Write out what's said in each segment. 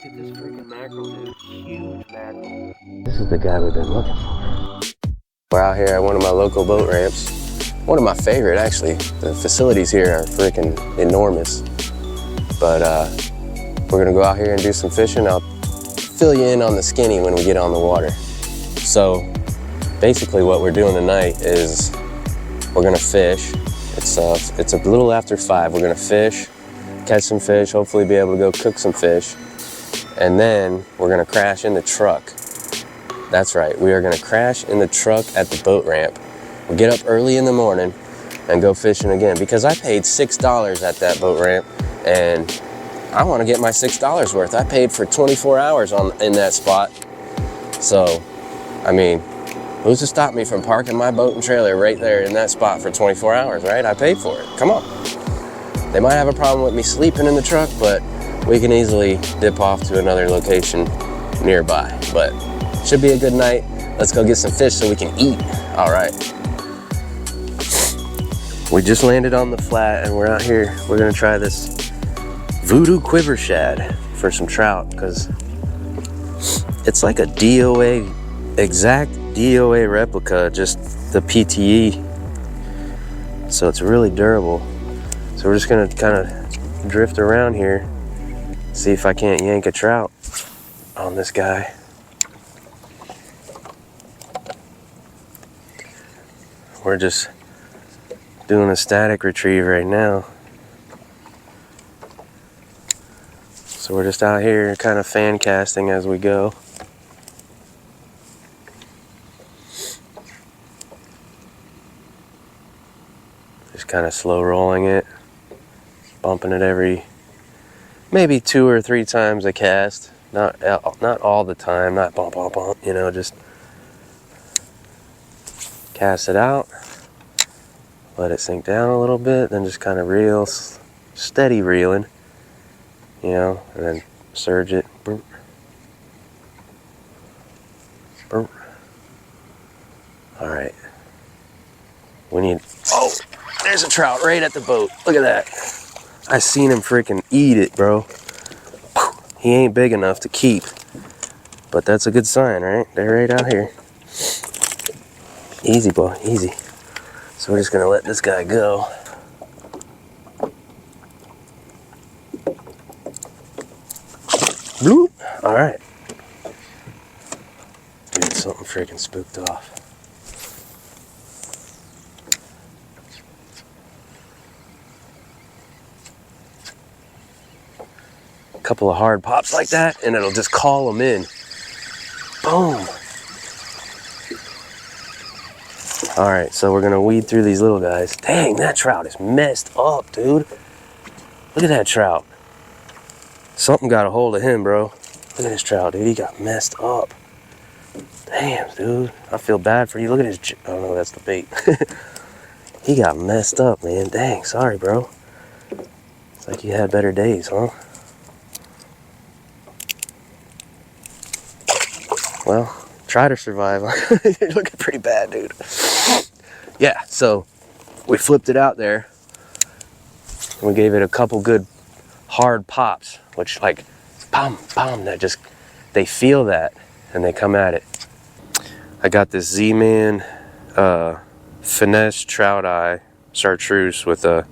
Look at this freaking mackerel, dude. Huge mackerel. This is the guy we've been looking for. We're out here at one of my local boat ramps. One of my favorite, actually. The facilities here are freaking enormous. But we're gonna go out here and do some fishing. I'll fill you in on the skinny when we get on the water. So basically what we're doing tonight is we're gonna fish. It's a little after 5. We're gonna fish, catch some fish, hopefully be able to go cook some fish. And then we're gonna crash in the truck. That's right, we are gonna crash in the truck at the boat ramp. We'll get up early in the morning and go fishing again because I paid $6 at that boat ramp and I wanna get my $6 worth. I paid for 24 hours in that spot. So, I mean, who's to stop me from parking my boat and trailer right there in that spot for 24 hours, right? I paid for it, come on. They might have a problem with me sleeping in the truck, but we can easily dip off to another location nearby. But should be a good night. Let's go get some fish so we can eat. All right. We just landed on the flat and we're out here. We're gonna try this Vudu quiver shad for some trout because it's like a DOA, exact DOA replica, just the PTE. So it's really durable. So we're just gonna kind of drift around here, see if I can't yank a trout on this guy. We're just doing a static retrieve right now. So we're just out here kind of fan casting as we go. Just kind of slow rolling it, bumping it every maybe 2 or 3 times a cast. Not all the time, not bump, bump, bump, you know, just cast it out, let it sink down a little bit, then just kind of reel, steady reeling, you know, and then surge it. Burp. Burp. All right. We need, oh, there's a trout right at the boat. Look at that. I seen him freaking eat it, bro. He ain't big enough to keep, but that's a good sign, right? They're right out here. Easy, boy, easy. So we're just gonna let this guy go. Bloop. All right. Dude, something freaking spooked off. A couple of hard pops like that, and it'll just call them in. Boom. All right, so we're gonna weed through these little guys. Dang, that trout is messed up, dude. Look at that trout. Something got a hold of him, bro. Look at this trout, dude. He got messed up. Damn, dude. I feel bad for you. Look at his, oh no, that's the bait. He got messed up, man. Dang, sorry, bro. It's like you had better days, huh? Well, try to survive. You're looking pretty bad, dude. Yeah, so we flipped it out there. We gave it a couple good hard pops, which like, bam, bam, that just, they feel that and they come at it. I got this Z-Man finesse trout eye chartreuse with a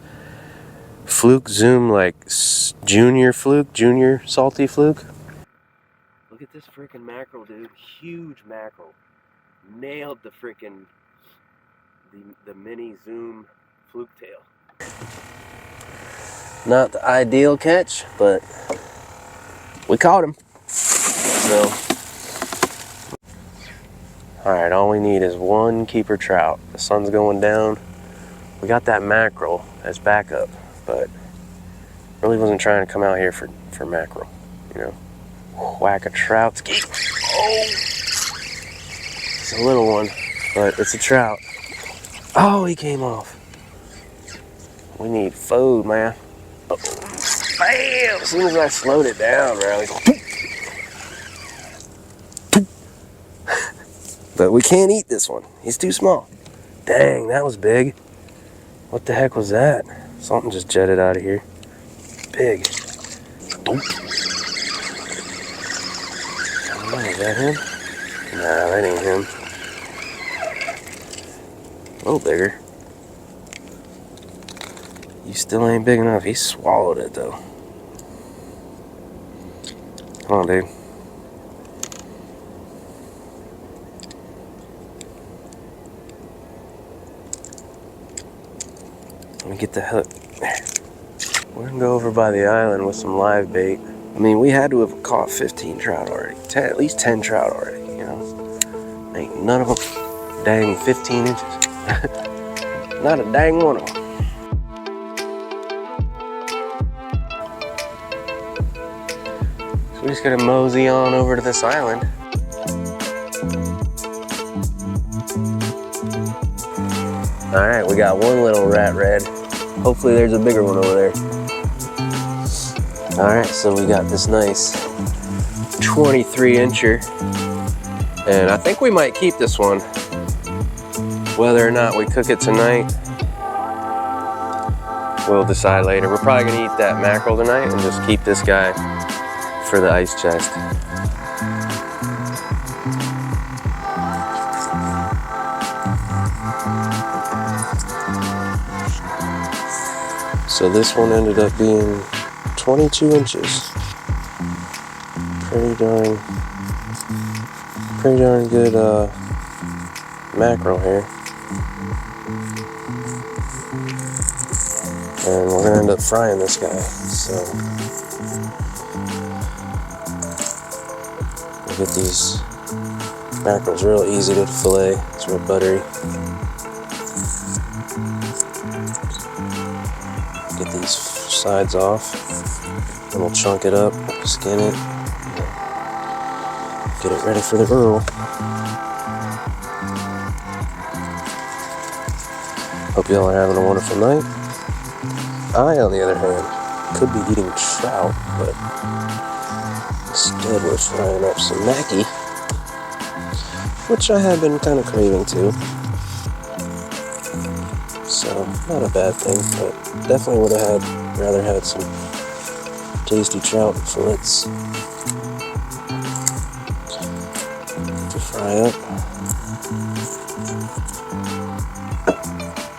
fluke zoom, like junior salty fluke. Look at this freaking mackerel, dude. Huge mackerel. Nailed the freaking the mini zoom fluke tail. Not the ideal catch, but we caught him. So, all right, all we need is one keeper trout. The sun's going down. We got that mackerel as backup, but really wasn't trying to come out here for mackerel, you know. Whack a trout ski. Oh, it's a little one, but it's a trout. Oh, he came off. We need food, man. Oh, bam! As soon as I slowed it down, bro. But we can't eat this one. He's too small. Dang, that was big. What the heck was that? Something just jetted out of here. Big. Oh, is that him? Nah, that ain't him. A little bigger. You still ain't big enough. He swallowed it though. Come on, dude. Let me get the hook. There. We're gonna go over by the island with some live bait. I mean, we had to have caught 15 trout already. At least 10 trout already, you know? Ain't none of them dang 15 inches. Not a dang one of them. So we just gotta mosey on over to this island. Alright, we got one little rat red. Hopefully there's a bigger one over there. Alright, so we got this nice 23 incher. And I think we might keep this one. Whether or not we cook it tonight, we'll decide later. We're probably gonna eat that mackerel tonight and just keep this guy for the ice chest. So this one ended up being 22 inches. Pretty darn good mackerel here. And we're gonna end up frying this guy. So we'll get these mackerels real easy to fillet. It's real buttery. Get these sides off, and we'll chunk it up, skin it, get it ready for the grill. Hope y'all are having a wonderful night. I, on the other hand, could be eating trout, but instead we're frying up some mackie, which I have been kind of craving too. So, not a bad thing, but definitely would have rather had some tasty trout fillets to fry up.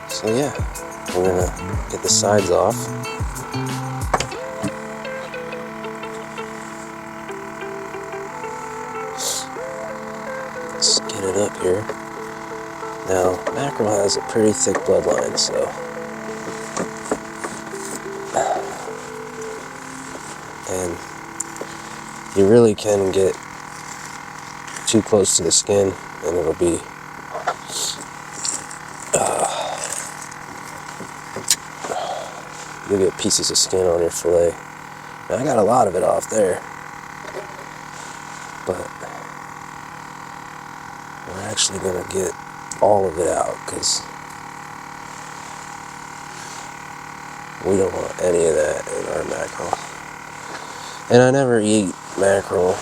So yeah, we're gonna get the sides off. Skin it up here. Now, mackerel has a pretty thick bloodline, so and you really can get too close to the skin and it'll be you'll get pieces of skin on your fillet. Now, I got a lot of it off there, but we're actually gonna get all of it out because we don't want any of that in our mackerel. And I never eat mackerel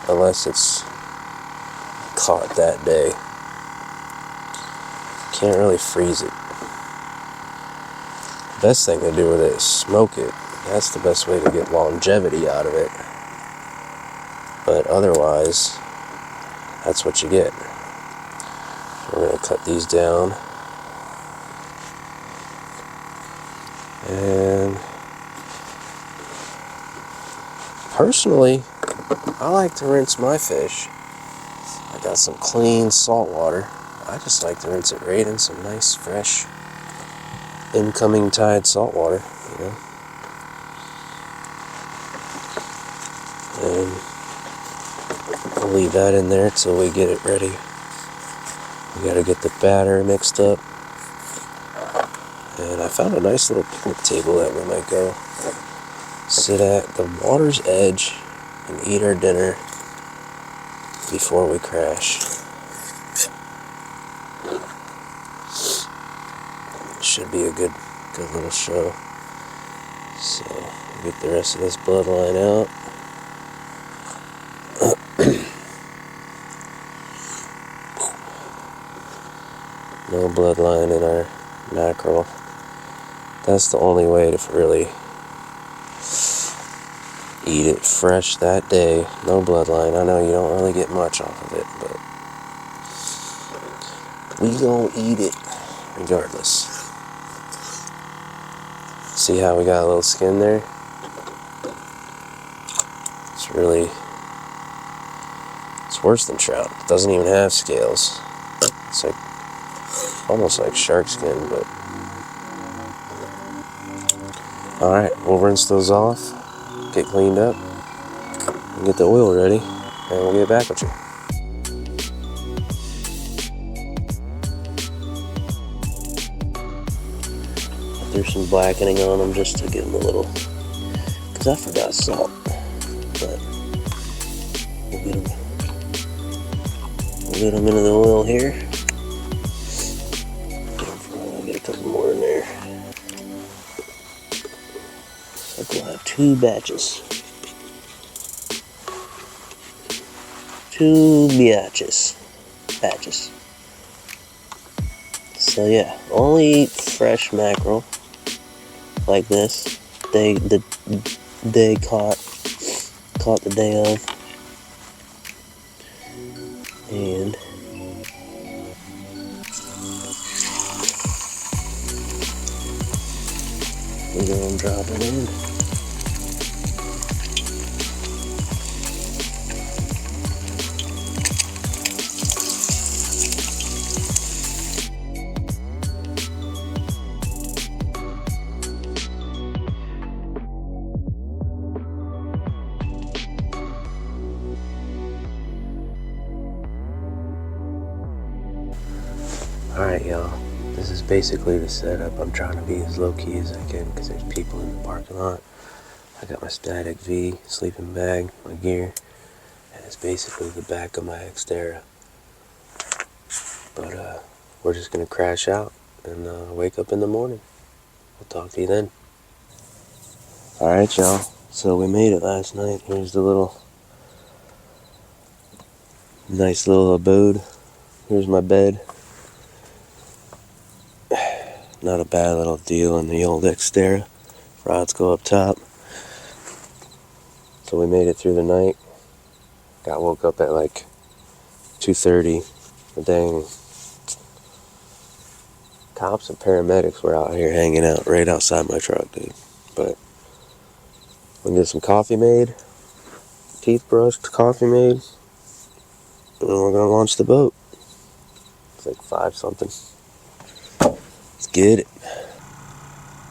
unless it's caught that day. Can't really freeze it. Best thing to do with it is smoke it. That's the best way to get longevity out of it. But otherwise, that's what you get. We're going to cut these down. And personally, I like to rinse my fish. I got some clean salt water. I just like to rinse it right in some nice, fresh, incoming tide salt water, you know. And we'll leave that in there till we get it ready. We gotta get the batter mixed up. And I found a nice little picnic table that we might go sit at the water's edge and eat our dinner before we crash. Should be a good little show. So we'll get the rest of this bloodline out. No bloodline in our mackerel. That's the only way to really Eat it fresh that day. No bloodline. I know you don't really get much off of it, but we gonna eat it regardless. See how we got a little skin there? It's worse than trout. It doesn't even have scales. It's like almost like shark skin, but alright, we'll rinse those off, get cleaned up, and get the oil ready, and we'll get back with you. There's some blackening on them just to give them a little, because I forgot salt, but we'll get them into the oil here. I'll get a couple more in there. So we'll have 2 batches. 2 batches. So yeah, only eat fresh mackerel like this. They caught the day of, and we're gonna drop it in. Alright y'all, this is basically the setup. I'm trying to be as low-key as I can because there's people in the parking lot. I got my Static V sleeping bag, my gear, and it's basically the back of my Xterra. But we're just going to crash out and wake up in the morning. We'll talk to you then. Alright y'all, so we made it last night. Here's the nice little abode. Here's my bed. Not a bad little deal in the old Xterra. Rods go up top. So we made it through the night. Got woke up at like 2:30. The dang cops and paramedics were out here hanging out right outside my truck, dude. But we can get some coffee made, teeth brushed, coffee made, and we're gonna launch the boat. It's like 5 something. Let's get it.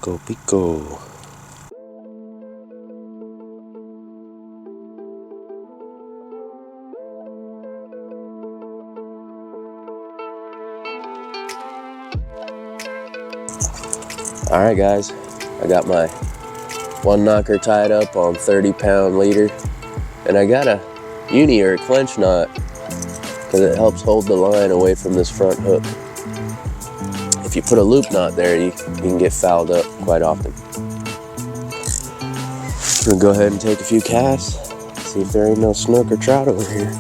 Go Pico. Alright guys, I got my one knocker tied up on 30-pound leader, and I got a uni or a clench knot because it helps hold the line away from this front hook. If you put a loop knot there, you can get fouled up quite often. I'm gonna go ahead and take a few casts, see if there ain't no snook or trout over here.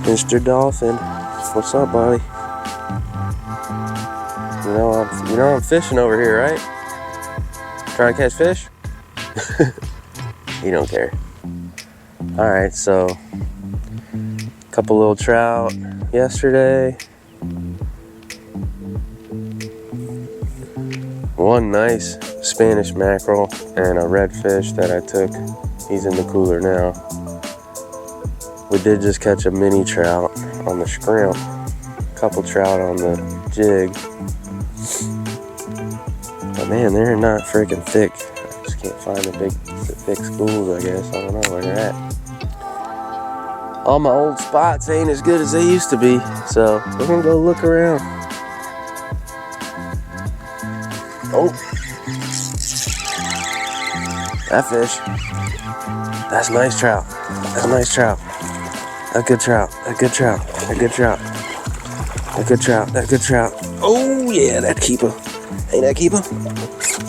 Mr. Dolphin, what's up, buddy? You know I'm fishing over here, right? Trying to catch fish? You don't care. Alright, so a couple little trout yesterday. One nice Spanish mackerel and a redfish that I took. He's in the cooler now. We did just catch a mini trout on the scrimp. A couple trout on the jig. But man, they're not freaking thick. I just can't find the thick schools, I guess. I don't know where they're at. All my old spots ain't as good as they used to be, so we're gonna go look around. Oh, that fish. That's a nice trout. That's a nice trout. A good trout. A good trout. A good trout. A good trout. A good trout. Oh yeah, that keeper. Ain't that keeper?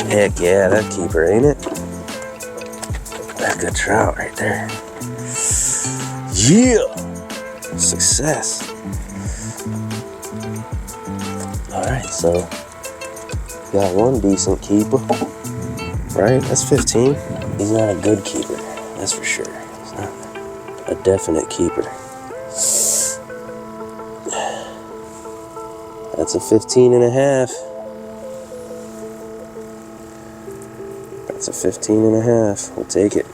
Heck yeah, that keeper, ain't it? That good trout right there. Yeah! Success. Alright, so got one decent keeper. Right? That's 15. He's not a good keeper, that's for sure. He's not a definite keeper. That's a 15 and a half. That's a 15 and a half. We'll take it.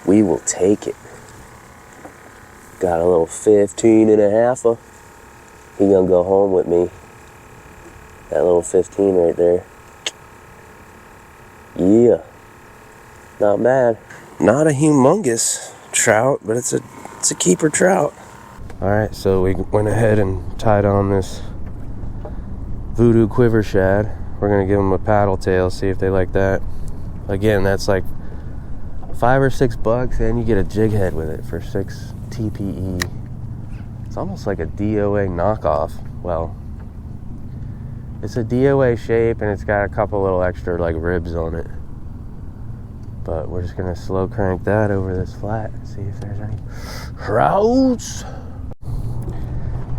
We will take it. Got a little 15 and a half-er. He gonna go home with me. That little 15 right there. Yeah. Not bad. Not a humongous trout, but it's a keeper trout. Alright, so we went ahead and tied on this Vudu quiver shad. We're gonna give them a paddle tail, see if they like that. Again, that's like $5 or $6, and you get a jig head with it for 6 TPE. It's almost like a DOA knockoff. Well, it's a DOA shape, and it's got a couple little extra like ribs on it. But we're just gonna slow crank that over this flat and see if there's any trouts.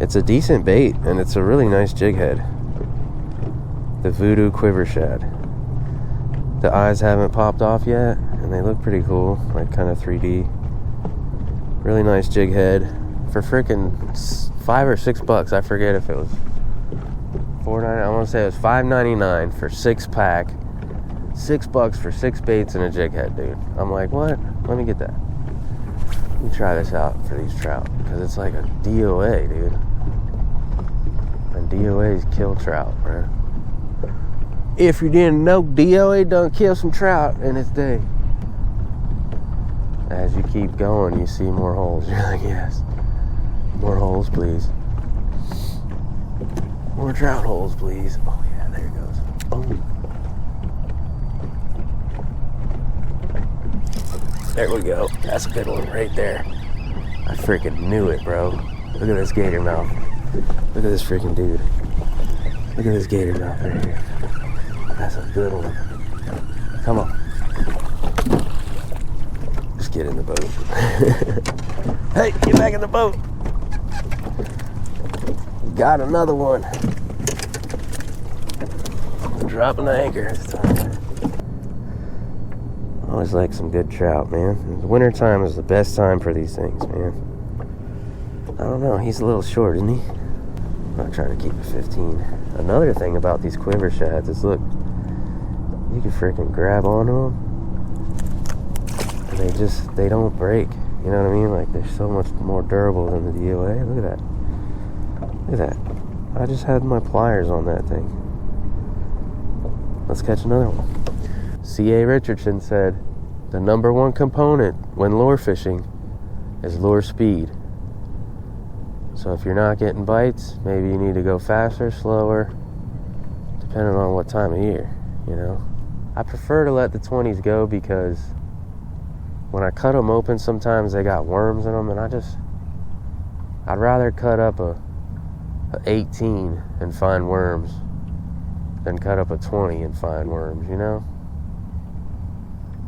It's a decent bait, and it's a really nice jig head. The Vudu quiver shad. The eyes haven't popped off yet, and they look pretty cool, like kind of 3D. Really nice jig head for freaking $5 or $6. I forget if it was $4.99. I want to say it was $5.99 for 6-pack. $6 for 6 baits and a jig head, dude. I'm like, what? Let me get that. Let me try this out for these trout, because it's like a DOA, dude. And DOA's kill trout, bro. If you didn't know, DOA done kill some trout in its day. As you keep going, you see more holes. You're like, yes. More holes, please. More trout holes, please. Oh, yeah, there it goes. Oh. There we go. That's a good one right there. I freaking knew it, bro. Look at this gator mouth. Look at this freaking dude. Look at this gator mouth right here. That's a good one. Come on. Just get in the boat. Hey, get back in the boat. Got another one. Dropping the anchor this time. Always like some good trout, man. The winter time is the best time for these things, man. I don't know. He's a little short, isn't he? I'm not trying to keep it 15. Another thing about these quiver shads is, look, you can freaking grab onto them, and they don't break. You know what I mean? Like, they're so much more durable than the DOA. Look at that. Look at that. I just had my pliers on that thing. Let's catch another one. C.A. Richardson said, the #1 component when lure fishing is lure speed. So if you're not getting bites, maybe you need to go faster, slower, depending on what time of year, you know. I prefer to let the 20s go, because when I cut them open, sometimes they got worms in them, and I'd rather cut up a 18 and find worms than cut up a 20 and find worms, you know.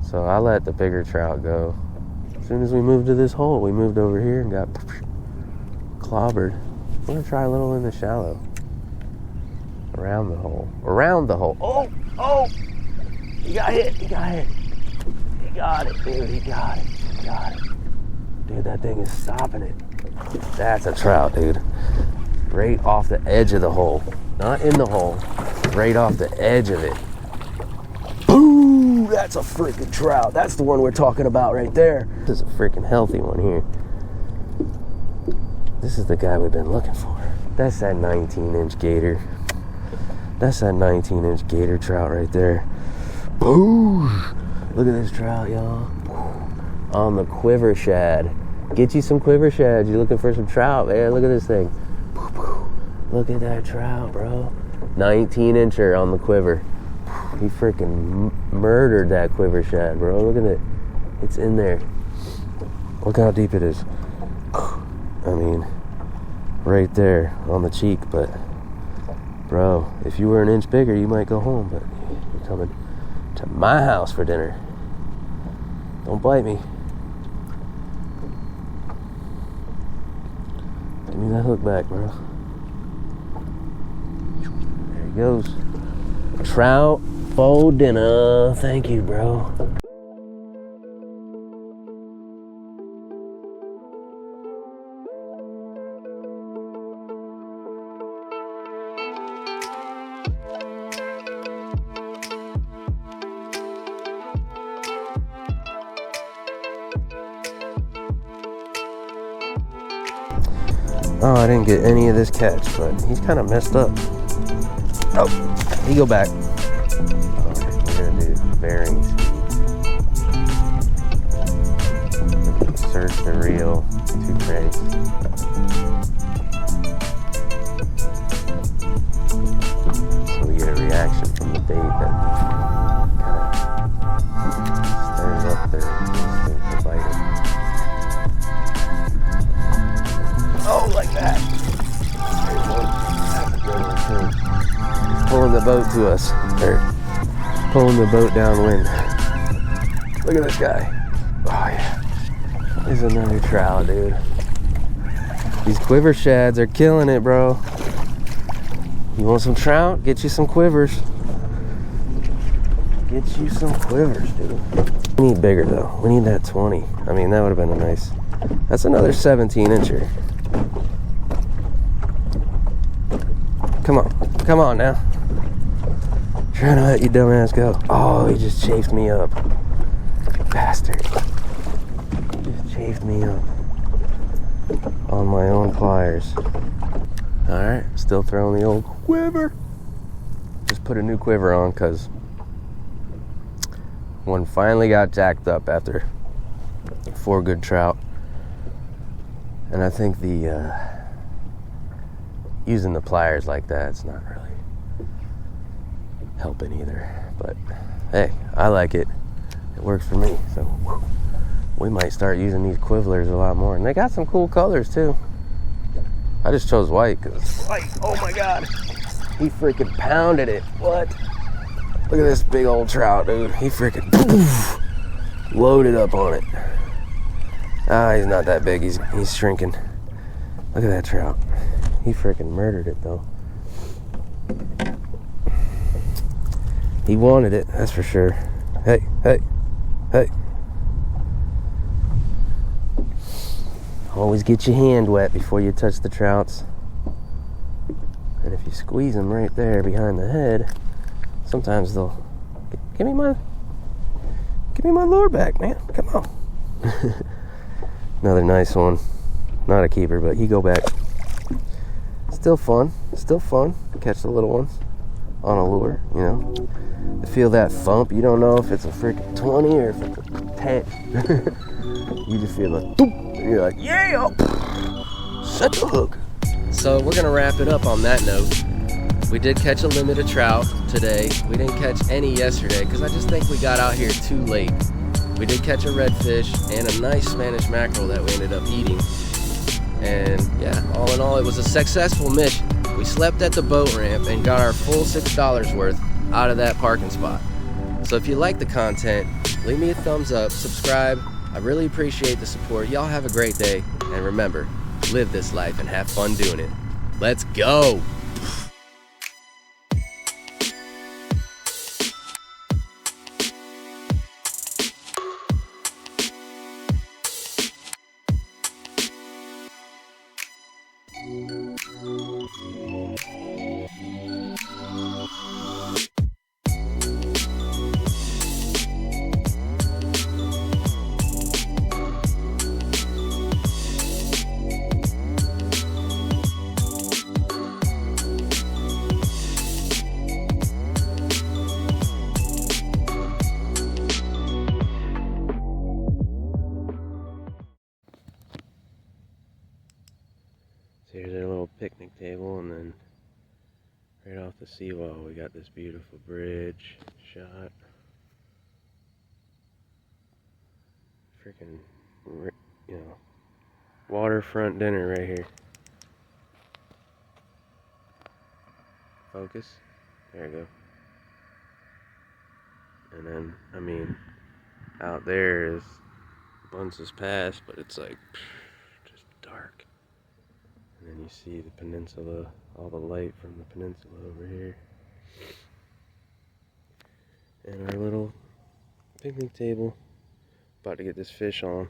So I let the bigger trout go. As soon as we moved to this hole, we moved over here and got clobbered. We're gonna try a little in the shallow. Around the hole. Around the hole. Oh! Oh! He got hit. He got hit. He got it, dude. He got it. He got it. Dude, that thing is stopping it. That's a trout, dude. Right off the edge of the hole. Not in the hole. Right off the edge of it. Boom! That's a freaking trout. That's the one we're talking about right there. This is a freaking healthy one here. This is the guy we've been looking for. That's that 19-inch gator. That's that 19-inch gator trout right there. Boom! Look at this trout, y'all. On the quiver shad. Get you some quiver shads. You're looking for some trout, man. Look at this thing. Look at that trout, bro. 19-incher on the quiver. He freaking murdered that quiver shad, bro. Look at it. It's in there. Look how deep it is. I mean, right there on the cheek, but bro, if you were an inch bigger, you might go home, but you're coming to my house for dinner. Don't bite me. Give me that hook back, bro. There he goes. Trout for dinner. Thank you, bro. Oh, I didn't get any of this catch, but he's kind of messed up. Oh, he go back. Alright, we're gonna do bearings. Search the reel, 2 trays. So we get a reaction from the bait that kind of stirs up their instinct for biting. Oh, like that. There's one. That's a good one too. He's pulling the boat to us. Or pulling the boat downwind. Look at this guy. Oh yeah. There's another trout, dude. These quiver shads are killing it, bro. You want some trout? Get you some quivers. Get you some quivers, dude. We need bigger though. We need that 20. I mean, that would have been a nice. That's another 17 incher. Come on now. Trying to let you dumbass go. Oh, he just chafed me up. Bastard. Just chafed me up. On my own pliers. Alright, still throwing the old quiver. Just put a new quiver on because one finally got jacked up after 4 good trout. And I think the using the pliers like that, it's not really helping either. But hey, I like it. It works for me. So we might start using these quivlers a lot more. And they got some cool colors too. I just chose white because it's white. Oh my god. He freaking pounded it. What? Look at this big old trout, dude. He freaking loaded up on it. Ah, he's not that big. He's shrinking. Look at that trout. He freaking murdered it though. He wanted it, that's for sure. Hey, hey, hey. Always get your hand wet before you touch the trouts. And if you squeeze them right there behind the head, sometimes they'll give me my lure back, man. Come on. Another nice one. Not a keeper, but he go back. Still fun to catch the little ones on a lure, you know. To feel that thump, you don't know if it's a freaking 20 or if it's a 10. You just feel a thump, and you're like, yeah, set the hook. So we're gonna wrap it up on that note. We did catch a limit of trout today. We didn't catch any yesterday because I just think we got out here too late. We did catch a redfish and a nice Spanish mackerel that we ended up eating. And yeah, all in all, it was a successful mission. We slept at the boat ramp and got our full $6 worth out of that parking spot. So if you like the content, leave me a thumbs up, subscribe. I really appreciate the support. Y'all have a great day. And remember, live this life and have fun doing it. Let's go. So here's our little picnic table, and then right off the seawall we got this beautiful bridge shot. Freaking, you know, waterfront dinner right here. Focus. There you go. And then, I mean, Out there is Bunce's Pass, but it's like just dark. And then you see the peninsula, all the light from the peninsula over here. And our little picnic table. About to get this fish on.